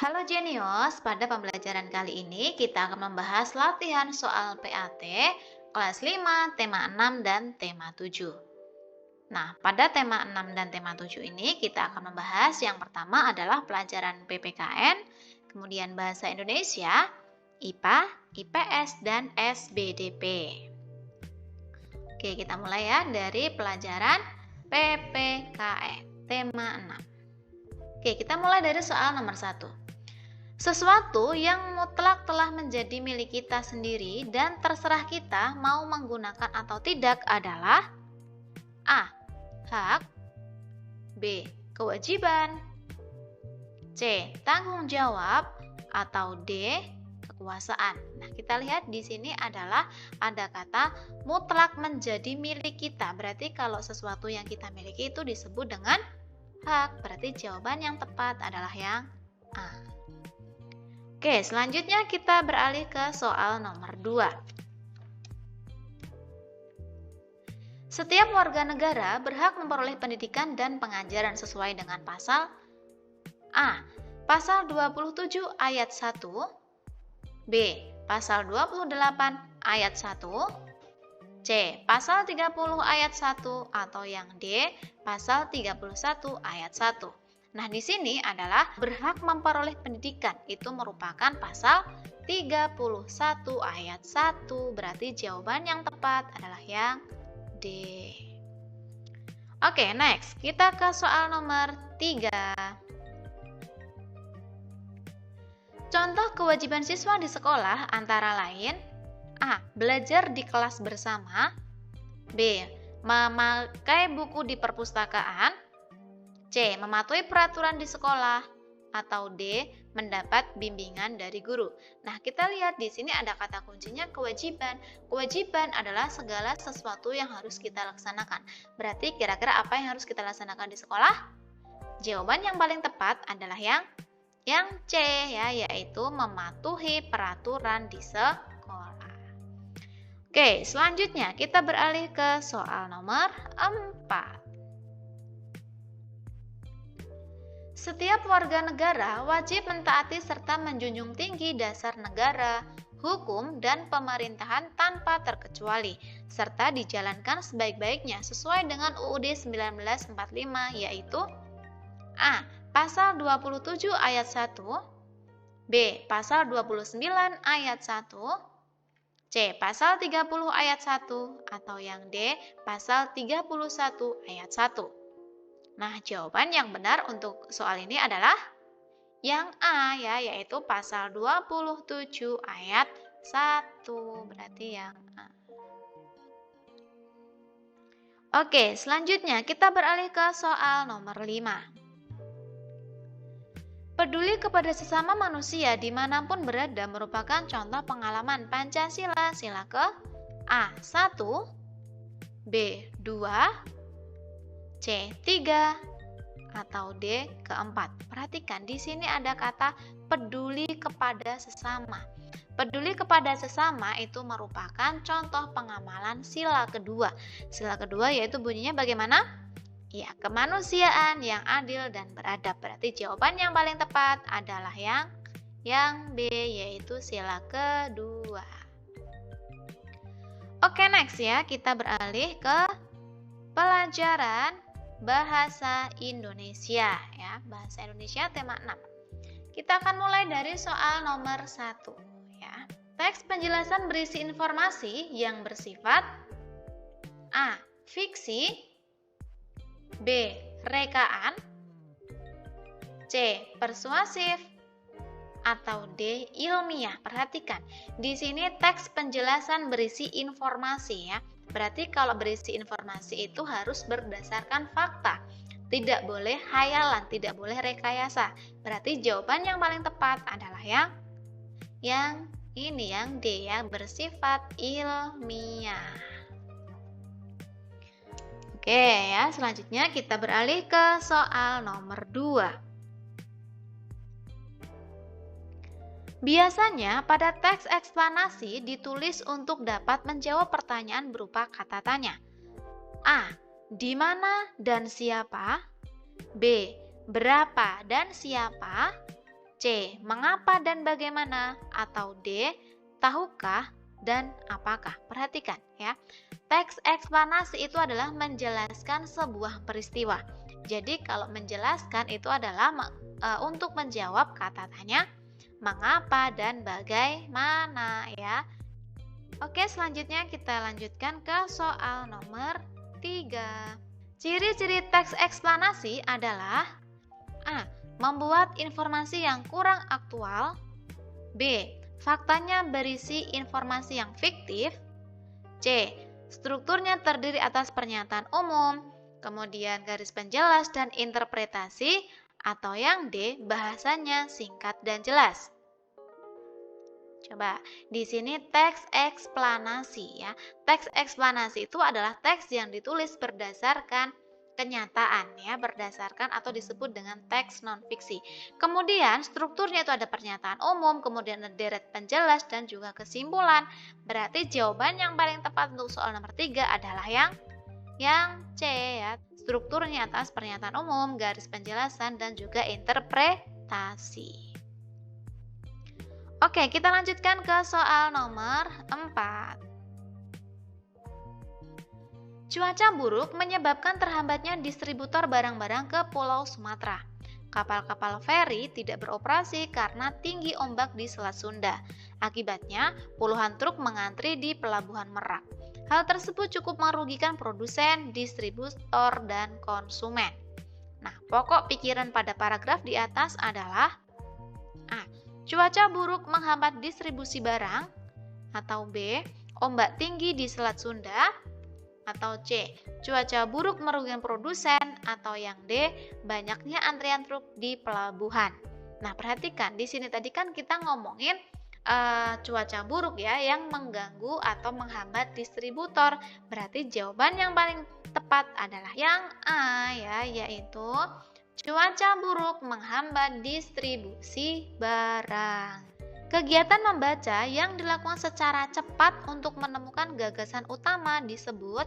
Halo Jenius, pada pembelajaran kali ini kita akan membahas latihan soal PAT kelas 5, tema 6, dan tema 7. Nah, pada tema 6 dan tema 7 ini kita akan membahas yang pertama adalah pelajaran PPKN, kemudian Bahasa Indonesia, IPA, IPS, dan SBDP. Oke, kita mulai ya dari pelajaran PPKN, tema 6. Oke, kita mulai dari soal nomor 1. Sesuatu yang mutlak telah menjadi milik kita sendiri dan terserah kita mau menggunakan atau tidak adalah A. Hak, B. Kewajiban, C. Tanggung jawab, atau D. Kekuasaan. Nah, kita lihat di sini adalah ada kata mutlak menjadi milik kita. Berarti kalau sesuatu yang kita miliki itu disebut dengan hak. Berarti jawaban yang tepat adalah yang A. Oke, selanjutnya kita beralih ke soal nomor 2. Setiap warga negara berhak memperoleh pendidikan dan pengajaran sesuai dengan pasal A. Pasal 27 ayat 1, B. Pasal 28 ayat 1, C. Pasal 30 ayat 1, atau yang D. Pasal 31 ayat 1. Nah, di sini adalah berhak memperoleh pendidikan. Itu merupakan pasal 31 ayat 1. Berarti jawaban yang tepat adalah yang D. Oke, next. Kita ke soal nomor 3. Contoh kewajiban siswa di sekolah antara lain A. Belajar di kelas bersama, B. Memakai buku di perpustakaan, C. Mematuhi peraturan di sekolah, atau D. Mendapat bimbingan dari guru. Nah, kita lihat di sini ada kata kuncinya kewajiban. Kewajiban adalah segala sesuatu yang harus kita laksanakan. Berarti kira-kira apa yang harus kita laksanakan di sekolah? Jawaban yang paling tepat adalah yang C ya, yaitu mematuhi peraturan di sekolah. Oke, selanjutnya kita beralih ke soal nomor 4. Setiap warga negara wajib mentaati serta menjunjung tinggi dasar negara, hukum, dan pemerintahan tanpa terkecuali, serta dijalankan sebaik-baiknya sesuai dengan UUD 1945, yaitu A. Pasal 27 ayat 1, B. Pasal 29 ayat 1, C. Pasal 30 ayat 1, atau yang D. Pasal 31 ayat 1. Nah, jawaban yang benar untuk soal ini adalah yang A ya, yaitu pasal 27 ayat 1. Berarti yang A. Oke, selanjutnya kita beralih ke soal nomor 5. Peduli kepada sesama manusia dimanapun berada merupakan contoh pengalaman Pancasila. Sila ke A. 1, B. 2, C. 3, atau D. keempat. Perhatikan di sini ada kata peduli kepada sesama. Peduli kepada sesama itu merupakan contoh pengamalan sila kedua. Sila kedua yaitu bunyinya bagaimana? Ya, kemanusiaan yang adil dan beradab. Berarti jawaban yang paling tepat adalah yang B, yaitu sila kedua. Oke, next ya, kita beralih ke pelajaran Bahasa Indonesia ya, Bahasa Indonesia tema 6. Kita akan mulai dari soal nomor 1 ya. Teks penjelasan berisi informasi yang bersifat A. Fiksi, B. Rekaan, C. Persuasif, atau D. Ilmiah. Perhatikan, di sini teks penjelasan berisi informasi ya. Berarti kalau berisi informasi itu harus berdasarkan fakta. Tidak boleh hayalan, tidak boleh rekayasa. Berarti jawaban yang paling tepat adalah yang ini, yang D ya, bersifat ilmiah. Oke ya, selanjutnya kita beralih ke soal nomor 2. Biasanya pada teks eksplanasi ditulis untuk dapat menjawab pertanyaan berupa kata tanya. A. Di mana dan siapa? B. Berapa dan siapa? C. C. Mengapa dan bagaimana? Atau D. Tahukah dan apakah? Perhatikan ya. Teks eksplanasi itu adalah menjelaskan sebuah peristiwa. Jadi kalau menjelaskan itu adalah untuk menjawab kata tanya mengapa dan bagaimana ya. Oke, selanjutnya kita lanjutkan ke soal nomor 3. Ciri-ciri teks eksplanasi adalah A. Membuat informasi yang kurang aktual. B. Faktanya berisi informasi yang fiktif. C. Strukturnya terdiri atas pernyataan umum, kemudian garis penjelas dan interpretasi. Atau yang D. Bahasanya singkat dan jelas. Coba, di sini teks eksplanasi ya. Teks eksplanasi itu adalah teks yang ditulis berdasarkan kenyataan ya, berdasarkan atau disebut dengan teks non-fiksi. Kemudian strukturnya itu ada pernyataan umum, kemudian ada deret penjelas dan juga kesimpulan. Berarti jawaban yang paling tepat untuk soal nomor 3 adalah yang C ya. Strukturnya atas pernyataan umum, garis penjelasan dan juga interpretasi. Oke, kita lanjutkan ke soal nomor 4. Cuaca buruk menyebabkan terhambatnya distributor barang-barang ke Pulau Sumatera. Kapal-kapal feri tidak beroperasi karena tinggi ombak di Selat Sunda. Akibatnya, puluhan truk mengantri di Pelabuhan Merak. Hal tersebut cukup merugikan produsen, distributor, dan konsumen. Nah, pokok pikiran pada paragraf di atas adalah A. Cuaca buruk menghambat distribusi barang. Atau B. Ombak tinggi di Selat Sunda. Atau C. Cuaca buruk merugikan produsen. Atau yang D. Banyaknya antrian truk di pelabuhan. Nah, perhatikan di sini tadi kan kita ngomongin cuaca buruk ya yang mengganggu atau menghambat distributor. Berarti jawaban yang paling tepat adalah yang A ya, yaitu cuaca buruk menghambat distribusi barang. Kegiatan membaca yang dilakukan secara cepat untuk menemukan gagasan utama disebut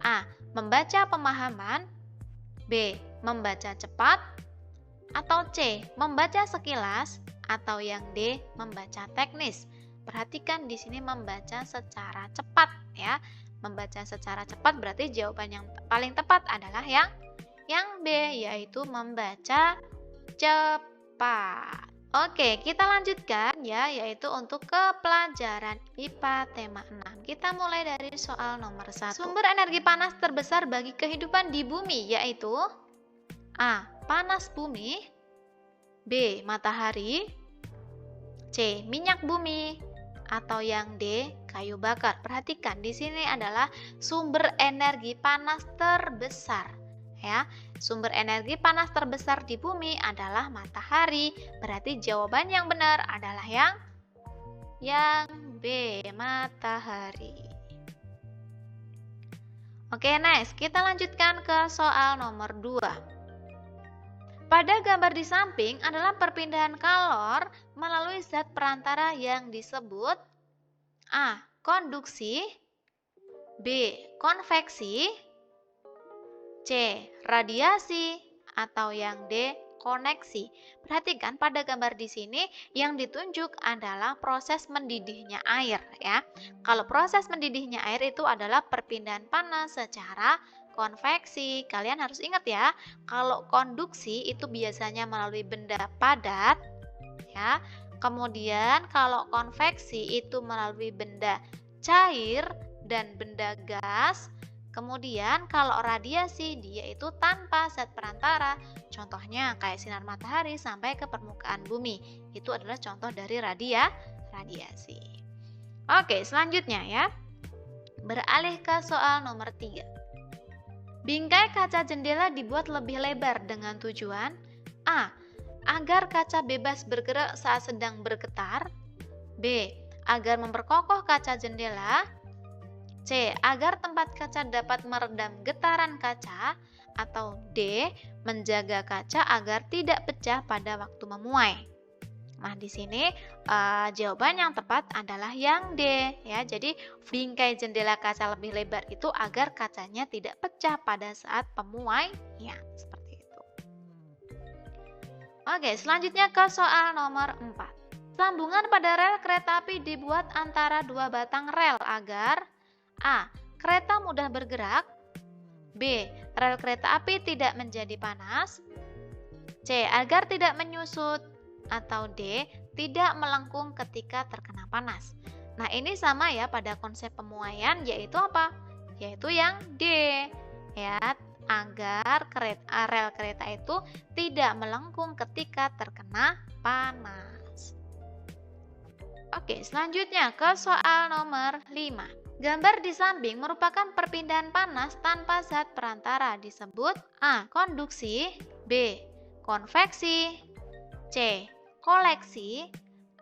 A. Membaca pemahaman, B. Membaca cepat, atau C. Membaca sekilas, atau yang D. Membaca teknis. Perhatikan di sini membaca secara cepat ya. Membaca secara cepat berarti jawaban yang paling tepat adalah yang B, yaitu membaca cepat. Oke, kita lanjutkan ya, yaitu untuk ke pelajaran IPA tema 6. Kita mulai dari soal nomor 1. Sumber energi panas terbesar bagi kehidupan di bumi yaitu A. Panas bumi, B. Matahari, C. Minyak bumi, atau yang D. Kayu bakar. Perhatikan di sini adalah sumber energi panas terbesar. Ya, sumber energi panas terbesar di bumi adalah matahari. Berarti jawaban yang benar adalah yang B, matahari. Oke, next kita lanjutkan ke soal nomor 2. Pada gambar di samping adalah perpindahan kalor melalui zat perantara yang disebut A. Konduksi, B. Konveksi, C. Radiasi, atau yang D. Koneksi. Perhatikan pada gambar di sini yang ditunjuk adalah proses mendidihnya air ya. Kalau proses mendidihnya air itu adalah perpindahan panas secara konveksi. Kalian harus ingat ya, kalau konduksi itu biasanya melalui benda padat ya. Kemudian kalau konveksi itu melalui benda cair dan benda gas. Kemudian kalau radiasi dia itu tanpa zat perantara. Contohnya kayak sinar matahari sampai ke permukaan bumi. Itu adalah contoh dari radiasi. Oke, selanjutnya ya. Beralih ke soal nomor 3. Bingkai kaca jendela dibuat lebih lebar dengan tujuan A. Agar kaca bebas bergerak saat sedang bergetar, B. Agar memperkokoh kaca jendela, C. Agar tempat kaca dapat meredam getaran kaca, atau D. Menjaga kaca agar tidak pecah pada waktu memuai. Nah, di sini jawaban yang tepat adalah yang D ya. Jadi bingkai jendela kaca lebih lebar itu agar kacanya tidak pecah pada saat pemuai ya, seperti itu. Oke, selanjutnya ke soal nomor 4. Sambungan pada rel kereta api dibuat antara dua batang rel agar A. Kereta mudah bergerak, B. Rel kereta api tidak menjadi panas, C. Agar tidak menyusut, atau D. Tidak melengkung ketika terkena panas. Nah, ini sama ya pada konsep pemuaian, yaitu apa? Yaitu yang D. Ya, agar rel kereta itu tidak melengkung ketika terkena panas. Oke, selanjutnya ke soal nomor 5. Gambar di samping merupakan perpindahan panas tanpa zat perantara, disebut A. Konduksi, B. Konveksi, C. Koleksi,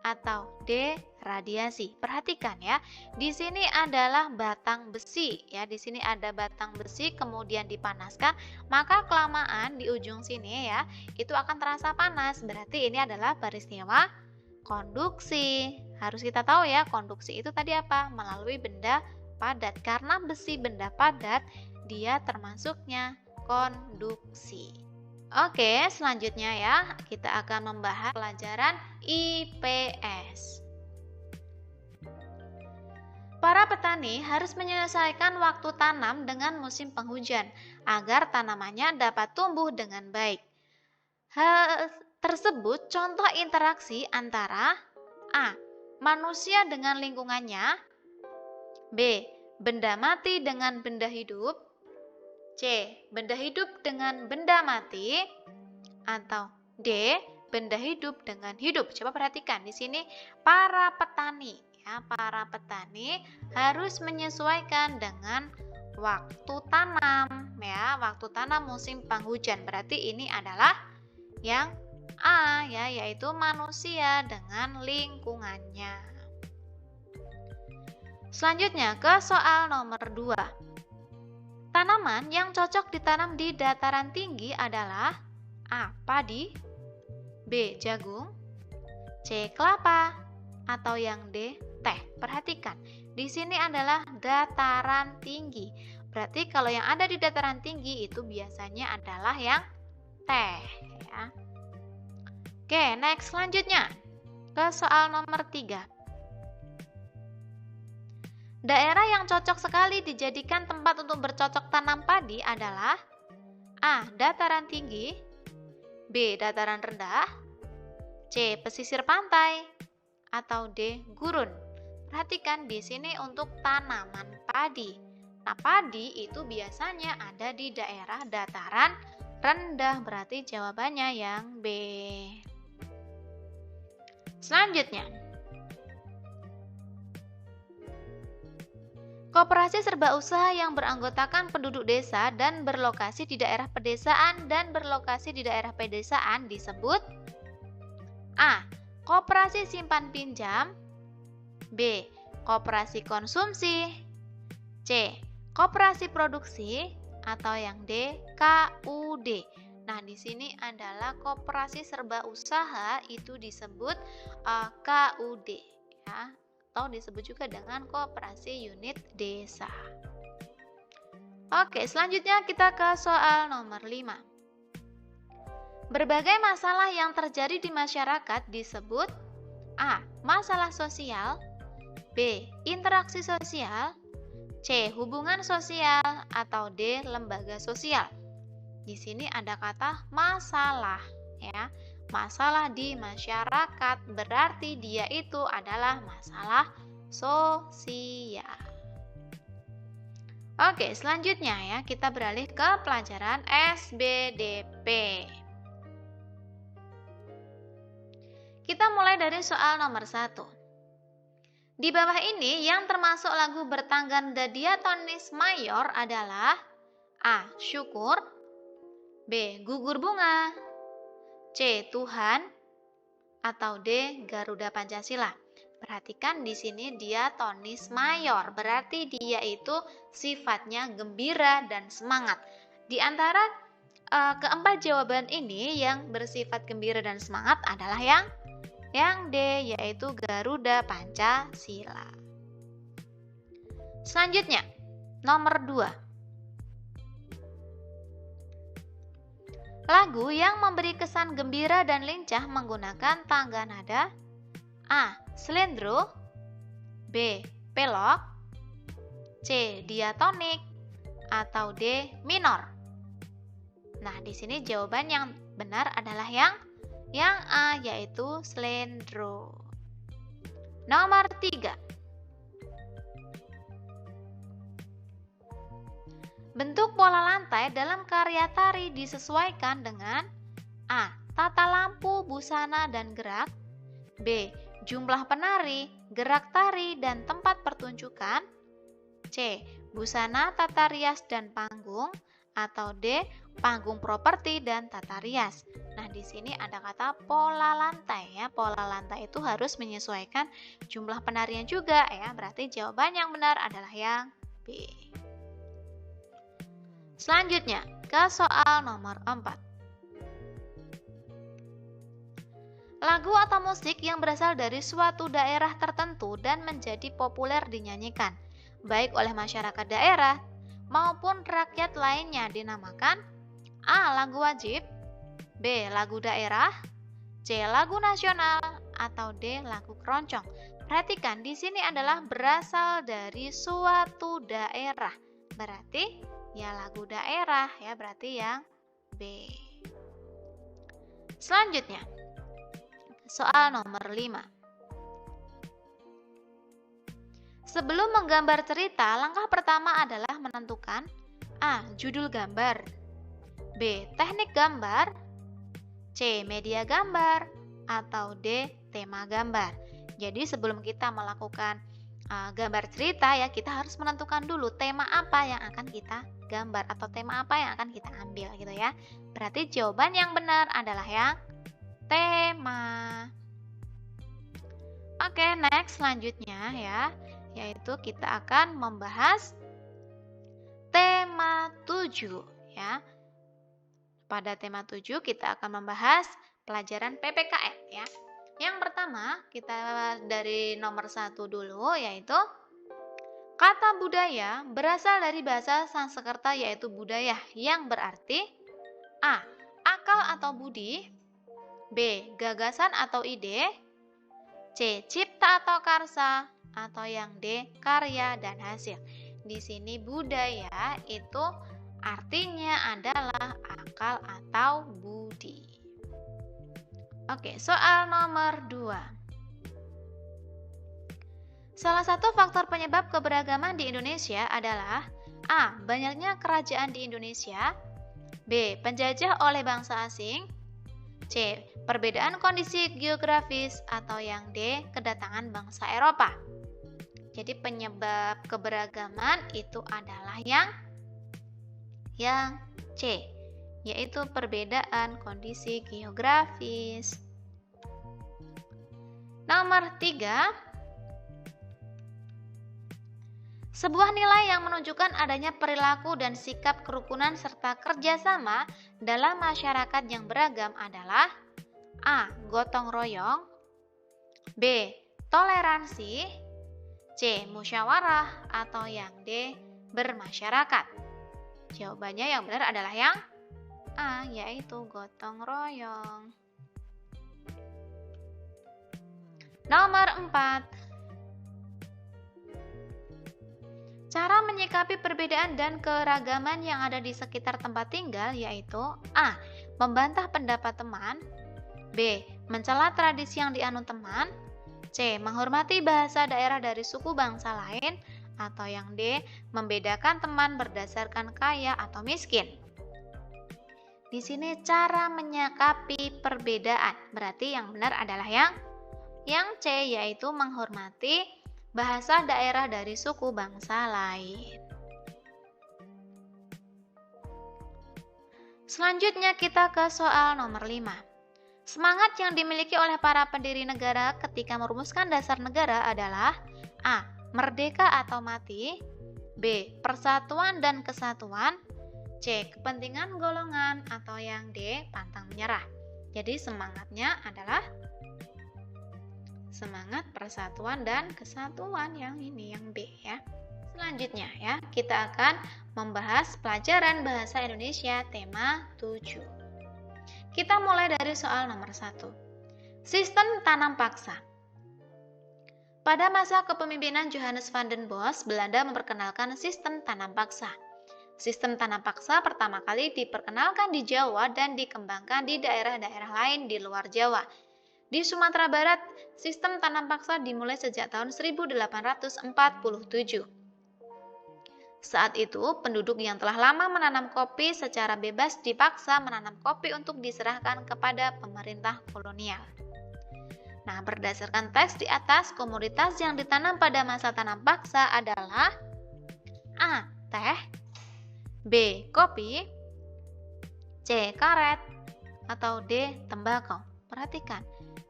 atau D. Radiasi. Perhatikan ya, di sini adalah batang besi ya, di sini ada batang besi kemudian dipanaskan, maka kelamaan di ujung sini ya, itu akan terasa panas. Berarti ini adalah peristiwa konduksi. Harus kita tahu ya, konduksi itu tadi apa? Melalui benda padat. Karena besi benda padat, dia termasuknya konduksi. Oke, selanjutnya ya, kita akan membahas pelajaran IPS. Para petani harus menyelesaikan waktu tanam dengan musim penghujan agar tanamannya dapat tumbuh dengan baik. Hal tersebut contoh interaksi antara A. Manusia dengan lingkungannya, B. Benda mati dengan benda hidup, C. Benda hidup dengan benda mati, atau D. Benda hidup dengan hidup. Coba perhatikan di sini para petani ya, para petani harus menyesuaikan dengan waktu tanam ya, waktu tanam musim penghujan. Berarti ini adalah yang A ya, yaitu manusia dengan lingkungannya. Selanjutnya ke soal nomor 2. Tanaman yang cocok ditanam di dataran tinggi adalah A. Padi, B. Jagung, C. Kelapa, atau yang D. Teh. Perhatikan, di sini adalah dataran tinggi. Berarti kalau yang ada di dataran tinggi itu biasanya adalah yang teh ya. Oke, next selanjutnya ke soal nomor 3. Daerah yang cocok sekali dijadikan tempat untuk bercocok tanam padi adalah A. Dataran tinggi, B. Dataran rendah, C. Pesisir pantai, atau D. Gurun. Perhatikan di sini untuk tanaman padi. Nah, padi itu biasanya ada di daerah dataran rendah, berarti jawabannya yang B. Selanjutnya, koperasi serba usaha yang beranggotakan penduduk desa dan berlokasi di daerah pedesaan dan berlokasi di daerah pedesaan disebut A. Koperasi simpan pinjam, B. Koperasi konsumsi, C. Koperasi produksi, atau yang D. KUD. Nah, di sini adalah koperasi serba usaha itu disebut KUD ya, atau disebut juga dengan koperasi unit desa. Oke, selanjutnya kita ke soal nomor 5. Berbagai masalah yang terjadi di masyarakat disebut A. Masalah sosial, B. Interaksi sosial, C. Hubungan sosial, atau D. Lembaga sosial. Di sini ada kata masalah ya. Masalah di masyarakat berarti dia itu adalah masalah sosial. Oke, selanjutnya ya, kita beralih ke pelajaran SBDP. Kita mulai dari soal nomor 1. Di bawah ini yang termasuk lagu bertangga diatonis mayor adalah A. Syukur, B. Gugur bunga, C. Tuhan, atau D. Garuda Pancasila. Perhatikan di sini diatonis mayor, berarti dia itu sifatnya gembira dan semangat. Di antara keempat jawaban ini yang bersifat gembira dan semangat adalah yang D, yaitu Garuda Pancasila. Selanjutnya, nomor 2. Lagu yang memberi kesan gembira dan lincah menggunakan tangga nada A. Slendro, B. Pelok, C. Diatonik, atau D. Minor. Nah, di sini jawaban yang benar adalah yang A, yaitu slendro. Nomor 3. Bentuk pola lantai dalam karya tari disesuaikan dengan A. Tata lampu, busana, dan gerak, B. Jumlah penari, gerak tari, dan tempat pertunjukan, C. Busana, tata rias, dan panggung, atau D. Panggung properti dan tata rias. Nah, di sini ada kata pola lantai ya. Pola lantai itu harus menyesuaikan jumlah penarian juga ya. Berarti jawaban yang benar adalah yang B. Selanjutnya, ke soal nomor 4. Lagu atau musik yang berasal dari suatu daerah tertentu dan menjadi populer dinyanyikan, baik oleh masyarakat daerah maupun rakyat lainnya dinamakan A. Lagu wajib, B. Lagu daerah, C. Lagu nasional, atau D. Lagu keroncong. Perhatikan, di sini adalah berasal dari suatu daerah. Berarti ya lagu daerah ya, berarti yang B. Selanjutnya, soal nomor 5. Sebelum menggambar cerita, langkah pertama adalah menentukan A. Judul gambar, B. Teknik gambar, C. Media gambar, atau D. Tema gambar. Jadi sebelum kita melakukan gambar cerita ya, kita harus menentukan dulu tema apa yang akan kita gambar atau tema apa yang akan kita ambil gitu ya. Berarti jawaban yang benar adalah yang tema. Oke, next selanjutnya ya, yaitu kita akan membahas tema 7 ya. Pada tema 7 kita akan membahas pelajaran PPKN ya. Yang pertama, kita dari nomor 1 dulu, yaitu kata budaya berasal dari bahasa Sanskerta yaitu budaya yang berarti A. Akal atau budi, B. Gagasan atau ide, C. Cipta atau karsa, atau yang D. Karya dan hasil. Di sini budaya itu artinya adalah akal atau budi. Oke, soal nomor 2. Salah satu faktor penyebab keberagaman di Indonesia adalah A. Banyaknya kerajaan di Indonesia, B. Penjajah oleh bangsa asing, C. Perbedaan kondisi geografis, atau yang D. Kedatangan bangsa Eropa. Jadi penyebab keberagaman itu adalah yang C, yaitu perbedaan kondisi geografis. Nomor 3. Sebuah nilai yang menunjukkan adanya perilaku dan sikap kerukunan serta kerjasama dalam masyarakat yang beragam adalah A. Gotong royong, B. Toleransi, C. Musyawarah, atau yang D. Bermasyarakat. Jawabannya yang benar adalah yang A, yaitu gotong royong. Nomor 4. Cara menyikapi perbedaan dan keragaman yang ada di sekitar tempat tinggal yaitu A. Membantah pendapat teman, B. Mencela tradisi yang dianut teman, C. Menghormati bahasa daerah dari suku bangsa lain, atau yang D. Membedakan teman berdasarkan kaya atau miskin. Di sini cara menyikapi perbedaan. Berarti yang benar adalah yang C, yaitu menghormati bahasa daerah dari suku bangsa lain. Selanjutnya kita ke soal nomor 5. Semangat yang dimiliki oleh para pendiri negara ketika merumuskan dasar negara adalah A. Merdeka atau mati, B. Persatuan dan kesatuan, C. Kepentingan golongan, atau yang D. Pantang menyerah. Jadi semangatnya adalah semangat persatuan dan kesatuan, yang ini yang B ya. Selanjutnya ya, kita akan membahas pelajaran bahasa Indonesia tema 7. Kita mulai dari soal nomor 1. Sistem tanam paksa. Pada masa kepemimpinan Johannes van den Bos, Belanda memperkenalkan sistem tanam paksa. Sistem tanam paksa pertama kali diperkenalkan di Jawa dan dikembangkan di daerah-daerah lain di luar Jawa. Di Sumatera Barat, sistem tanam paksa dimulai sejak tahun 1847. Saat itu, penduduk yang telah lama menanam kopi secara bebas dipaksa menanam kopi untuk diserahkan kepada pemerintah kolonial. Nah, berdasarkan teks di atas, komoditas yang ditanam pada masa tanam paksa adalah A. Teh, B. Kopi, C. Karet, atau D. Tembakau. Perhatikan,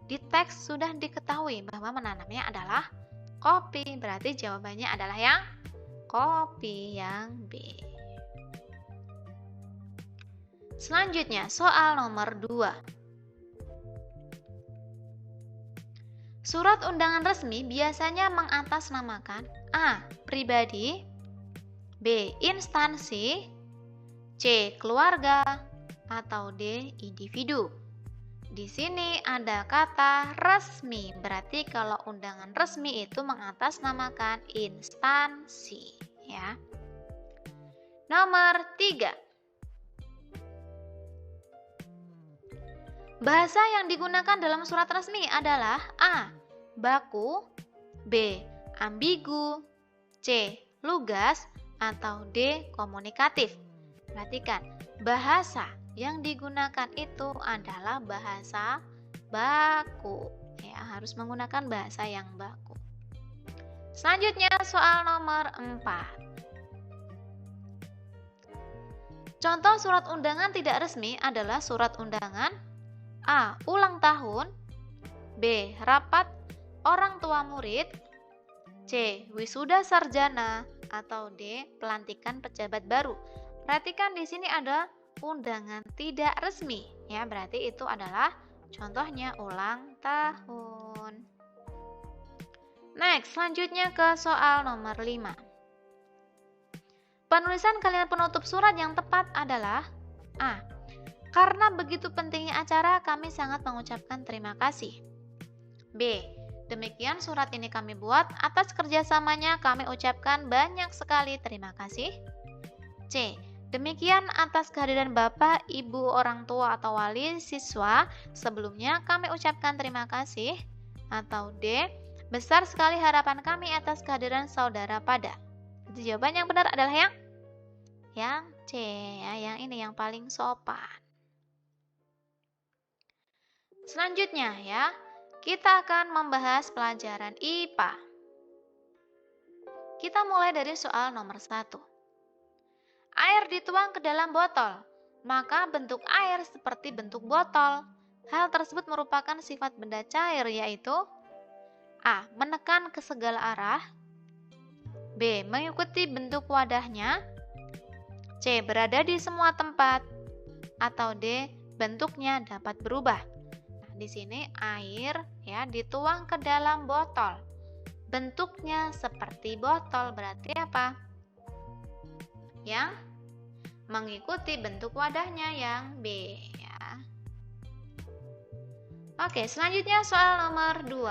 di teks sudah diketahui bahwa menanamnya adalah kopi, berarti jawabannya adalah yang kopi, yang B. Selanjutnya, soal nomor 2. Surat undangan resmi biasanya mengatasnamakan A. Pribadi, B. Instansi, C. Keluarga, atau D. Individu. Di sini ada kata resmi, berarti kalau undangan resmi itu mengatasnamakan instansi, ya. Nomor 3. Bahasa yang digunakan dalam surat resmi adalah A. Baku, B. Ambigu, C. Lugas, atau D. Komunikatif. Perhatikan, bahasa yang digunakan itu adalah bahasa baku. Ya, harus menggunakan bahasa yang baku. Selanjutnya soal nomor 4. Contoh surat undangan tidak resmi adalah surat undangan A. Ulang tahun, B. Rapat orang tua murid, C. Wisuda sarjana, atau D. Pelantikan pejabat baru. Perhatikan di sini ada undangan tidak resmi, ya, berarti itu adalah contohnya ulang tahun. Next, selanjutnya ke soal nomor 5. Penulisan kalimat penutup surat yang tepat adalah A. Karena begitu pentingnya acara, kami sangat mengucapkan terima kasih. B. Demikian surat ini kami buat, atas kerjasamanya kami ucapkan banyak sekali terima kasih. C. Demikian atas kehadiran Bapak, Ibu, orang tua atau wali siswa, sebelumnya kami ucapkan terima kasih. Atau D. Besar sekali harapan kami atas kehadiran saudara pada. Jadi jawaban yang benar adalah yang C, ya, yang ini yang paling sopan. Selanjutnya, ya, kita akan membahas pelajaran IPA. Kita mulai dari soal nomor 1. Air dituang ke dalam botol, maka bentuk air seperti bentuk botol. Hal tersebut merupakan sifat benda cair, yaitu A. Menekan ke segala arah, B. Mengikuti bentuk wadahnya, C. Berada di semua tempat, atau D. Bentuknya dapat berubah. Nah, di sini air, ya, dituang ke dalam botol. Bentuknya seperti botol, berarti apa? Yang mengikuti bentuk wadahnya, yang B, ya. Oke, selanjutnya soal nomor 2.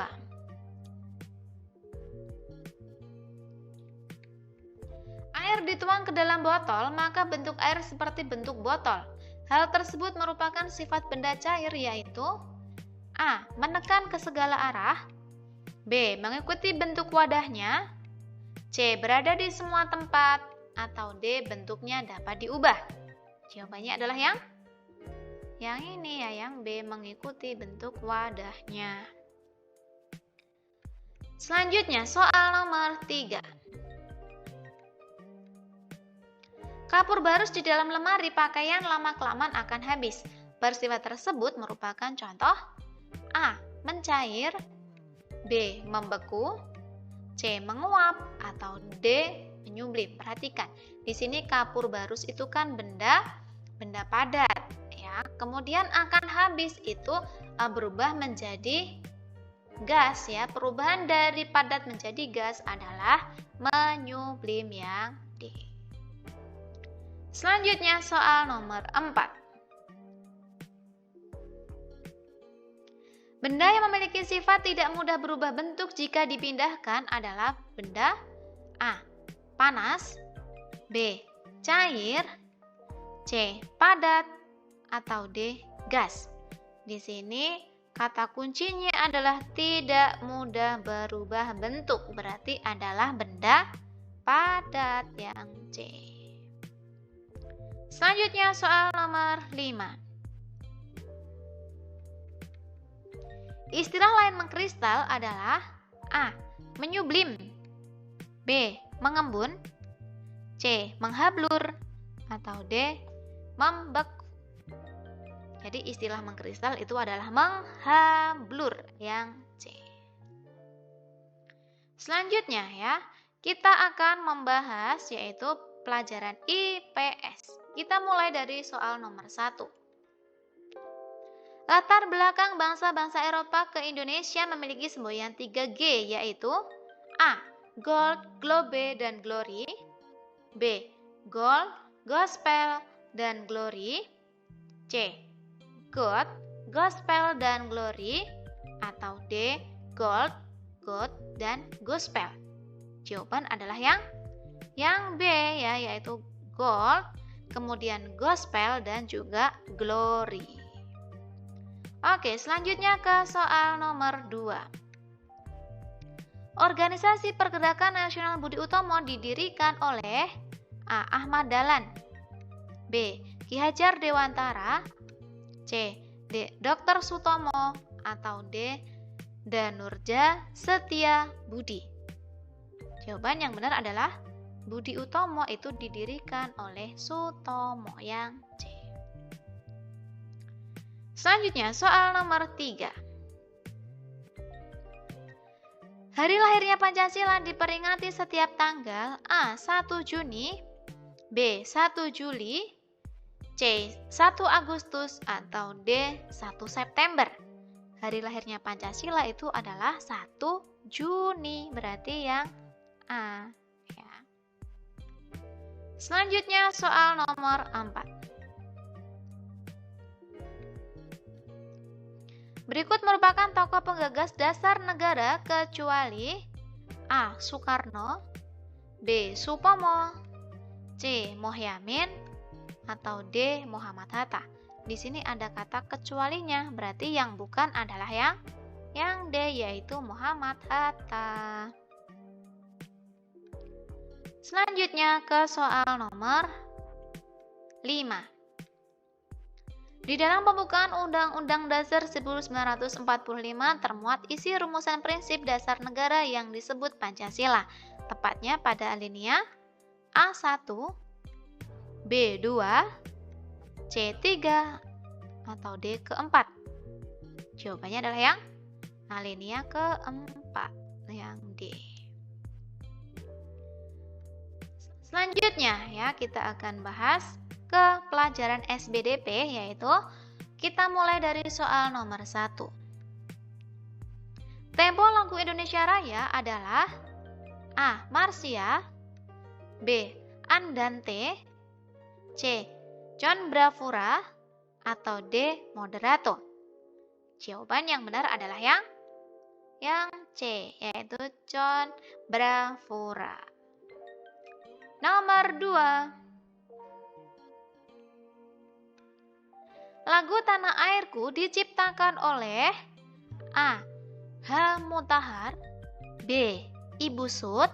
Air dituang ke dalam botol, maka bentuk air seperti bentuk botol. Hal tersebut merupakan sifat benda cair, yaitu A. Menekan ke segala arah, B. Mengikuti bentuk wadahnya, C. Berada di semua tempat, atau D. Bentuknya dapat diubah. Jawabannya adalah yang ini, ya, yang B. Mengikuti bentuk wadahnya. Selanjutnya soal nomor 3. Kapur barus di dalam lemari pakaian lama-kelamaan akan habis. Bersifat tersebut merupakan contoh A. Mencair, B. Membeku, C. Menguap, atau D. Menyublim. Perhatikan, di sini kapur barus itu kan benda padat, ya. Kemudian akan habis itu berubah menjadi gas, ya. Perubahan dari padat menjadi gas adalah menyublim, yang D. Selanjutnya soal nomor 4. Benda yang memiliki sifat tidak mudah berubah bentuk jika dipindahkan adalah benda A. Panas, B. Cair, C. Padat, atau D. Gas. Di sini kata kuncinya adalah tidak mudah berubah bentuk, berarti adalah benda padat yang C. Selanjutnya soal nomor 5. Istilah lain mengkristal adalah A. Menyublim, B. Mengembun, C. Menghablur, atau D. Membeku. Jadi istilah mengkristal itu adalah menghablur yang C. Selanjutnya ya, kita akan membahas yaitu pelajaran IPS. Kita mulai dari soal nomor 1. Latar belakang bangsa-bangsa Eropa ke Indonesia memiliki semboyan 3G, yaitu A. Gold, Globe, dan Glory, B. Gold, Gospel, dan Glory, C. God, Gospel, dan Glory, atau D. Gold, God, dan Gospel. Jawaban adalah yang B ya, yaitu Gold, kemudian Gospel, dan juga Glory. Oke, selanjutnya ke soal nomor 2. Organisasi Pergerakan Nasional Budi Utomo didirikan oleh A. Ahmad Dahlan, B. Ki Hajar Dewantara, C. Dr. Sutomo, atau D. Danurja Setia Budi. Jawaban yang benar adalah Budi Utomo itu didirikan oleh Sutomo yang C. Selanjutnya soal nomor 3. Hari lahirnya Pancasila diperingati setiap tanggal A. 1 Juni, B. 1 Juli, C. 1 Agustus, atau D. 1 September. Hari lahirnya Pancasila itu adalah 1 Juni, berarti yang A ya. Selanjutnya soal nomor 4. Berikut merupakan tokoh penggagas dasar negara kecuali A. Soekarno, B. Supomo, C. Mohyamin, atau D. Muhammad Hatta. Di sini ada kata kecualinya, berarti yang bukan adalah yang D, yaitu Muhammad Hatta. Selanjutnya ke soal nomor 5. Di dalam pembukaan Undang-Undang Dasar 1945 termuat isi rumusan prinsip dasar negara yang disebut Pancasila, tepatnya pada alinea A1, B2, C3, atau D keempat. Jawabannya adalah yang alinea keempat, yang D. Selanjutnya ya, kita akan bahas ke pelajaran SBDP, yaitu kita mulai dari soal nomor 1. Tempo lagu Indonesia Raya adalah A. Marsia, B. Andante, C. John Bravura, atau D. Moderato. Jawaban yang benar adalah yang C, yaitu John Bravura. Nomor 2. Lagu Tanah Airku diciptakan oleh A. H. Mutahar, B. Ibu Sud,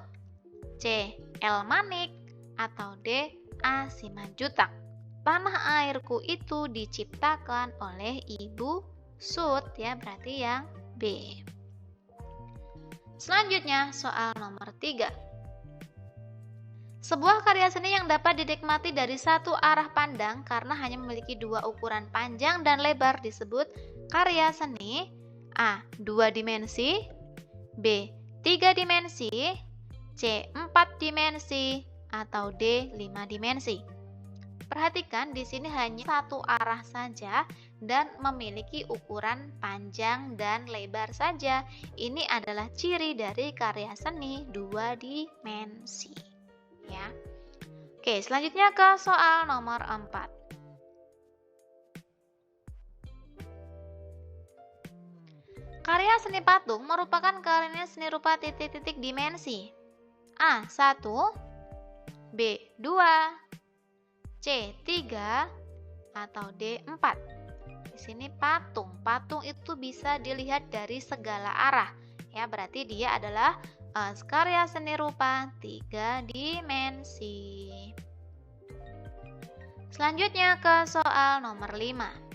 C. El Manik, atau D. A. Simanjuntak. Tanah Airku itu diciptakan oleh Ibu Sud ya, berarti yang B. Selanjutnya soal nomor 3. Sebuah karya seni yang dapat dinikmati dari satu arah pandang karena hanya memiliki 2 ukuran panjang dan lebar disebut karya seni A. 2 dimensi, B. 3 dimensi, C. 4 dimensi, atau D. 5 dimensi. Perhatikan di sini hanya satu arah saja dan memiliki ukuran panjang dan lebar saja. Ini adalah ciri dari karya seni 2 dimensi. Ya. Oke, selanjutnya ke soal nomor 4. Karya seni patung merupakan karya seni rupa titik-titik dimensi. A. 1, B. 2, C. 3, atau D. 4. Di sini patung. Patung itu bisa dilihat dari segala arah. Ya, berarti dia adalah karya seni rupa 3 dimensi. Selanjutnya ke soal nomor 5.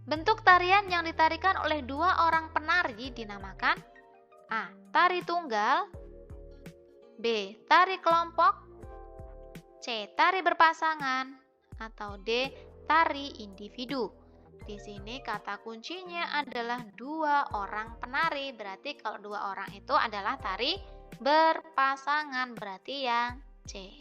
Bentuk tarian yang ditarikan oleh dua orang penari dinamakan A. Tari tunggal, B. Tari kelompok, C. Tari berpasangan, atau D. Tari individu. Di sini kata kuncinya adalah dua orang penari. Berarti kalau dua orang itu adalah tari berpasangan, berarti yang C.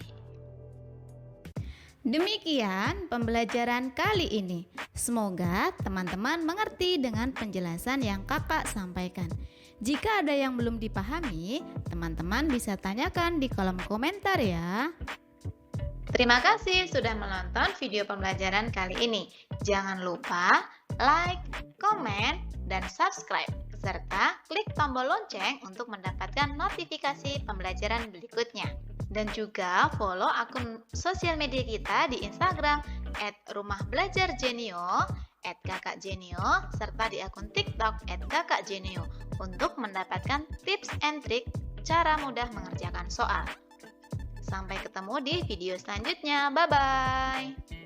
Demikian pembelajaran kali ini. Semoga teman-teman mengerti dengan penjelasan yang kakak sampaikan. Jika ada yang belum dipahami, teman-teman bisa tanyakan di kolom komentar ya. Terima kasih sudah menonton video pembelajaran kali ini. Jangan lupa like, komen, dan subscribe, serta klik tombol lonceng untuk mendapatkan notifikasi pembelajaran berikutnya. Dan juga follow akun sosial media kita di Instagram @rumahbelajarjenio, @kakakjenio, serta di akun TikTok @kakakjenio untuk mendapatkan tips and trik cara mudah mengerjakan soal. Sampai ketemu di video selanjutnya. Bye-bye.